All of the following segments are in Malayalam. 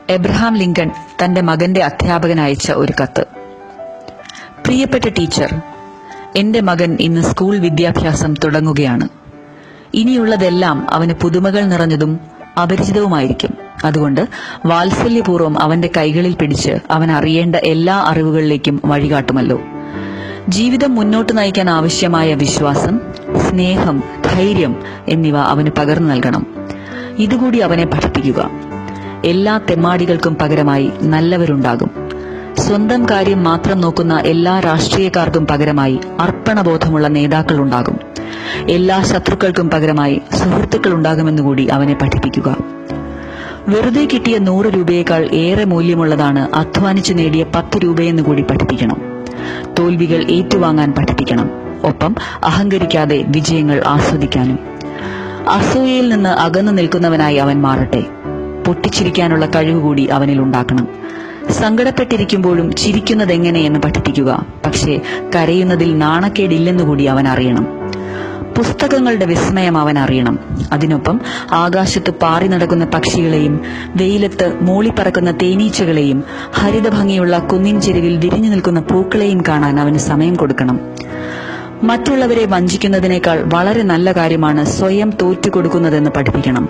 എബ്രഹാം ലിങ്കൺ തന്റെ മകന്റെ അധ്യാപകന് അയച്ച ഒരു കത്ത്. പ്രിയപ്പെട്ട ടീച്ചർ, എന്റെ മകൻ ഇന്ന് സ്കൂൾ വിദ്യാഭ്യാസം തുടങ്ങുകയാണ്. ഇനിയുള്ളതെല്ലാം അവന് പുതുമകൾ നിറഞ്ഞതും അപരിചിതവുമായിരിക്കും. അതുകൊണ്ട് വാത്സല്യപൂർവ്വം അവന്റെ കൈകളിൽ പിടിച്ച് അവൻ അറിയേണ്ട എല്ലാ അറിവുകളിലേക്കും വഴികാട്ടുമല്ലോ. ജീവിതം മുന്നോട്ട് നയിക്കാൻ ആവശ്യമായ വിശ്വാസം, സ്നേഹം, ധൈര്യം എന്നിവ അവന് പകർന്നു നൽകണം. ഇതുകൂടി അവനെ പഠിപ്പിക്കുക. എല്ലാ തെമ്മാടികൾക്കും പകരമായി നല്ലവരുണ്ടാകും. സ്വന്തം കാര്യം മാത്രം നോക്കുന്ന എല്ലാ രാഷ്ട്രീയക്കാർക്കും പകരമായി അർപ്പണബോധമുള്ള നേതാക്കളുണ്ടാകും. എല്ലാ ശത്രുക്കൾക്കും പകരമായി സുഹൃത്തുക്കൾ ഉണ്ടാകുമെന്നുകൂടി അവനെ പഠിപ്പിക്കുക. വെറുതെ കിട്ടിയ 100 രൂപയേക്കാൾ ഏറെ മൂല്യമുള്ളതാണ് അധ്വാനിച്ചു നേടിയ 10 രൂപയെന്ന് കൂടി പഠിപ്പിക്കണം. തോൽവികൾ ഏറ്റുവാങ്ങാൻ പഠിപ്പിക്കണം. ഒപ്പം അഹങ്കരിക്കാതെ വിജയങ്ങൾ ആസ്വദിക്കാനും. അസൂയയിൽ നിന്ന് അകന്നു നിൽക്കുന്നവനായി അവൻ മാറട്ടെ. പൊട്ടിച്ചിരിക്കാനുള്ള കഴിവുകൂടി അവനിൽ ഉണ്ടാക്കണം. സങ്കടപ്പെട്ടിരിക്കുമ്പോഴും ചിരിക്കുന്നതെങ്ങനെയെന്ന് പഠിപ്പിക്കുക. പക്ഷേ കരയുന്നതിൽ നാണക്കേടില്ലെന്നുകൂടി അവൻ അറിയണം. പുസ്തകങ്ങളുടെ വിസ്മയം അവൻ അറിയണം. അതിനൊപ്പം ആകാശത്ത് പാറി നടക്കുന്ന പക്ഷികളെയും വെയിലത്ത് മൂളിപ്പറക്കുന്ന തേനീച്ചകളെയും ഹരിതഭംഗിയുള്ള കുന്നിൻ ചെരുവിൽ വിരിഞ്ഞു നിൽക്കുന്ന പൂക്കളെയും കാണാൻ അവന് സമയം കൊടുക്കണം. മറ്റുള്ളവരെ വഞ്ചിക്കുന്നതിനേക്കാൾ വളരെ നല്ല കാര്യമാണ് സ്വയം തോറ്റുകൊടുക്കുന്നതെന്ന് പഠിപ്പിക്കണം.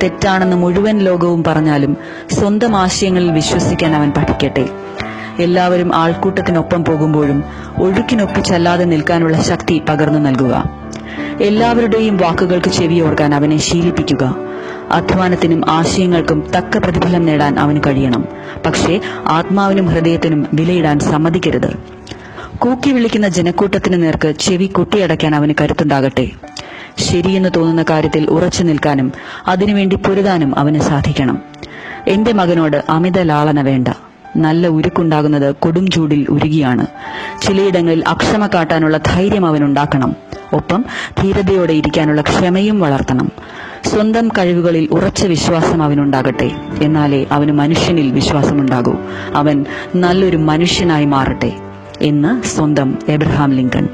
തെറ്റാണെന്ന് മുഴുവൻ ലോകവും പറഞ്ഞാലും സ്വന്തം ആശയങ്ങളിൽ വിശ്വസിക്കാൻ അവൻ പഠിക്കട്ടെ. എല്ലാവരും ആൾക്കൂട്ടത്തിനൊപ്പം പോകുമ്പോഴും ഒഴുക്കിനൊപ്പിച്ചല്ലാതെ നിൽക്കാനുള്ള ശക്തി പകർന്നു നൽകുക. എല്ലാവരുടെയും വാക്കുകൾക്ക് ചെവിയോർക്കാൻ അവനെ ശീലിപ്പിക്കുക. അധ്വാനത്തിനും ആശയങ്ങൾക്കും തക്ക പ്രതിഫലം നേടാൻ അവന് കഴിയണം. പക്ഷേ ആത്മാവിനും ഹൃദയത്തിനും വിലയിടാൻ സമ്മതിക്കരുത്. കൂക്കി വിളിക്കുന്ന ജനക്കൂട്ടത്തിന് നേർക്ക് ചെവി കൊട്ടിയടയ്ക്കാൻ അവന് കരുത്തുണ്ടാകട്ടെ. ശരിയെന്ന് തോന്നുന്ന കാര്യത്തിൽ ഉറച്ചു നിൽക്കാനും അതിനുവേണ്ടി പൊരുതാനും അവന് സാധിക്കണം. എന്റെ മകനോട് അമിത ലാളന വേണ്ട. നല്ല ഉരുക്കുണ്ടാകുന്നത് കൊടും ചൂടിൽ ഉരുകിയാണ്. ചിലയിടങ്ങളിൽ അക്ഷമ കാട്ടാനുള്ള ധൈര്യം അവനുണ്ടാക്കണം. ഒപ്പം ധീരതയോടെ ഇരിക്കാനുള്ള ക്ഷമയും വളർത്തണം. സ്വന്തം കഴിവുകളിൽ ഉറച്ച വിശ്വാസം അവനുണ്ടാകട്ടെ. എന്നാലേ അവന് മനുഷ്യനിൽ വിശ്വാസമുണ്ടാകൂ. അവൻ നല്ലൊരു മനുഷ്യനായി മാറട്ടെ എന്ന് സ്വന്തം എബ്രഹാം ലിങ്കൺ.